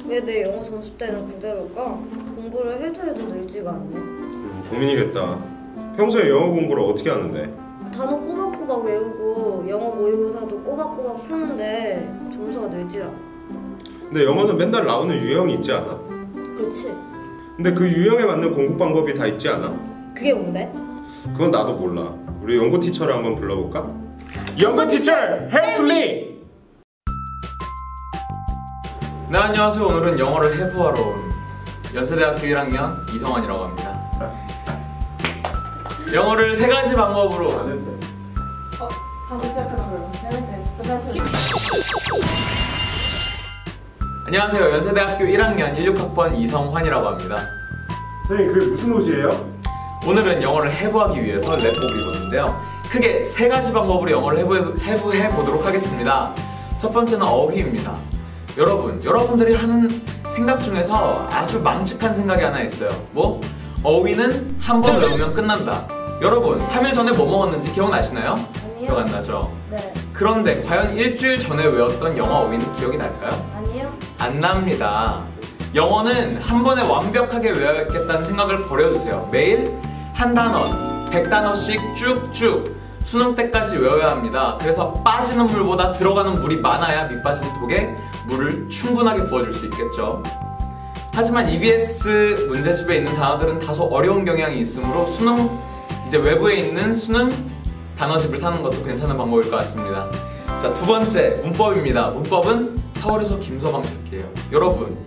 왜 내 영어 점수대는 그대로일까? 공부를 해도 늘지가 않네. 고민이겠다. 평소에 영어 공부를 어떻게 하는데? 단어 꼬박꼬박 외우고 영어 모의고사도 꼬박꼬박 푸는데 점수가 늘질 않아. 근데 영어는 맨날 나오는 유형이 있지 않아? 그렇지. 근데 그 유형에 맞는 공부 방법이 다 있지 않아? 그게 뭔데? 그건 나도 몰라. 우리 연구 티처를 한번 불러볼까? 연구 티처 헬프 미! 네, 안녕하세요. 오늘은 영어를 해부하러 온 연세대학교 1학년 이성환이라고 합니다. 영어를 3가지 방법으로 다시 시작하자 그러면. 다시. 안녕하세요. 연세대학교 1학년 16학번 이성환이라고 합니다. 선생님, 그게 무슨 옷이에요? 오늘은 영어를 해부하기 위해서 랩복을 입었는데요. 크게 3가지 방법으로 영어를 해부해 보도록 하겠습니다. 첫 번째는 어휘입니다. 여러분들이 하는 생각 중에서 아주 망측한 생각이 하나 있어요. 뭐? 어휘는 한 번 외우면 끝난다. 여러분, 3일 전에 뭐 먹었는지 기억나시나요? 아니요. 기억 안 나죠? 네. 그런데 과연 일주일 전에 외웠던 영어 어휘는 기억이 날까요? 아니요. 안 납니다. 영어는 한 번에 완벽하게 외워야겠다는 생각을 버려주세요. 매일 한 단어, 100단어씩 쭉쭉 수능 때까지 외워야 합니다. 그래서 빠지는 물보다 들어가는 물이 많아야 밑빠진 독에 물을 충분하게 부어줄 수 있겠죠. 하지만 EBS 문제집에 있는 단어들은 다소 어려운 경향이 있으므로 이제 외부에 있는 수능 단어집을 사는 것도 괜찮은 방법일 것 같습니다. 자, 두 번째, 문법입니다. 문법은 서울에서 김서방 찾기예요. 여러분,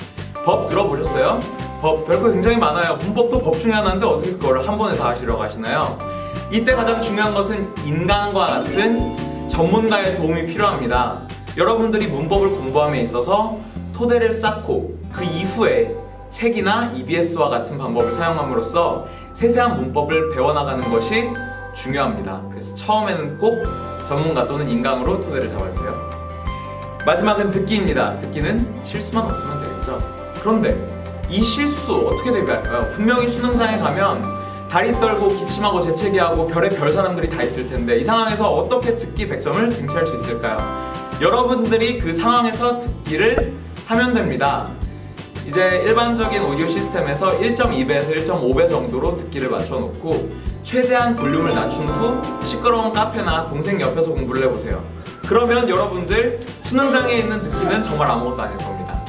법 들어보셨어요? 법 별거 굉장히 많아요. 문법도 법 중에 하나인데 어떻게 그걸 한 번에 다 하시려고 하시나요? 이때 가장 중요한 것은 인강과 같은 전문가의 도움이 필요합니다. 여러분들이 문법을 공부함에 있어서 토대를 쌓고 그 이후에 책이나 EBS와 같은 방법을 사용함으로써 세세한 문법을 배워나가는 것이 중요합니다. 그래서 처음에는 꼭 전문가 또는 인강으로 토대를 잡아주세요. 마지막은 듣기입니다. 듣기는 실수만 없으면 되겠죠. 그런데 이 실수 어떻게 대비할까요? 분명히 수능장에 가면 다리 떨고 기침하고 재채기하고 별의 별 사람들이 다 있을 텐데 이 상황에서 어떻게 듣기 100점을 쟁취할 수 있을까요? 여러분들이 그 상황에서 듣기를 하면 됩니다. 이제 일반적인 오디오 시스템에서 1.2배에서 1.5배 정도로 듣기를 맞춰놓고 최대한 볼륨을 낮춘 후 시끄러운 카페나 동생 옆에서 공부를 해보세요. 그러면 여러분들 수능장에 있는 듣기는 정말 아무것도 아닐 겁니다.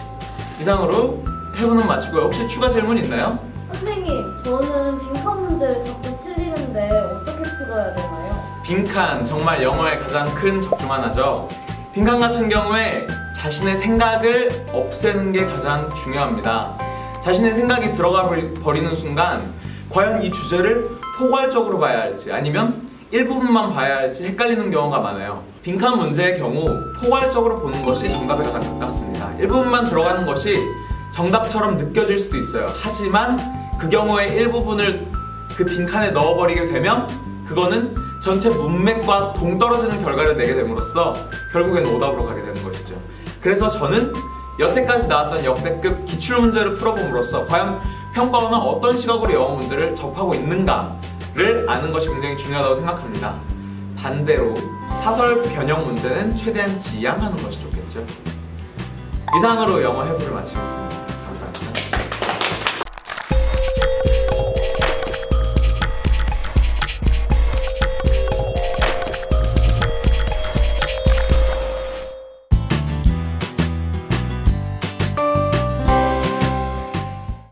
이상으로 해부는 마치고요. 혹시 추가 질문 있나요? 선생님, 저는 빈칸 문제를 자꾸 틀리는데 어떻게 풀어야 되나요? 빈칸, 정말 영어의 가장 큰 적 중 하나죠. 빈칸 같은 경우에 자신의 생각을 없애는 게 가장 중요합니다. 자신의 생각이 들어가 버리는 순간 과연 이 주제를 포괄적으로 봐야 할지 아니면 일부분만 봐야 할지 헷갈리는 경우가 많아요. 빈칸 문제의 경우 포괄적으로 보는 것이 정답에 가장 가깝습니다. 일부분만 들어가는 것이 정답처럼 느껴질 수도 있어요. 하지만 그 경우에 일부분을 그 빈칸에 넣어버리게 되면 그거는 전체 문맥과 동떨어지는 결과를 내게 됨으로써 결국엔 오답으로 가게 되는 것이죠. 그래서 저는 여태까지 나왔던 역대급 기출문제를 풀어봄으로써 과연 평가원은 어떤 시각으로 영어 문제를 접하고 있는가를 아는 것이 굉장히 중요하다고 생각합니다. 반대로 사설 변형 문제는 최대한 지양하는 것이 좋겠죠. 이상으로 영어 해부를 마치겠습니다.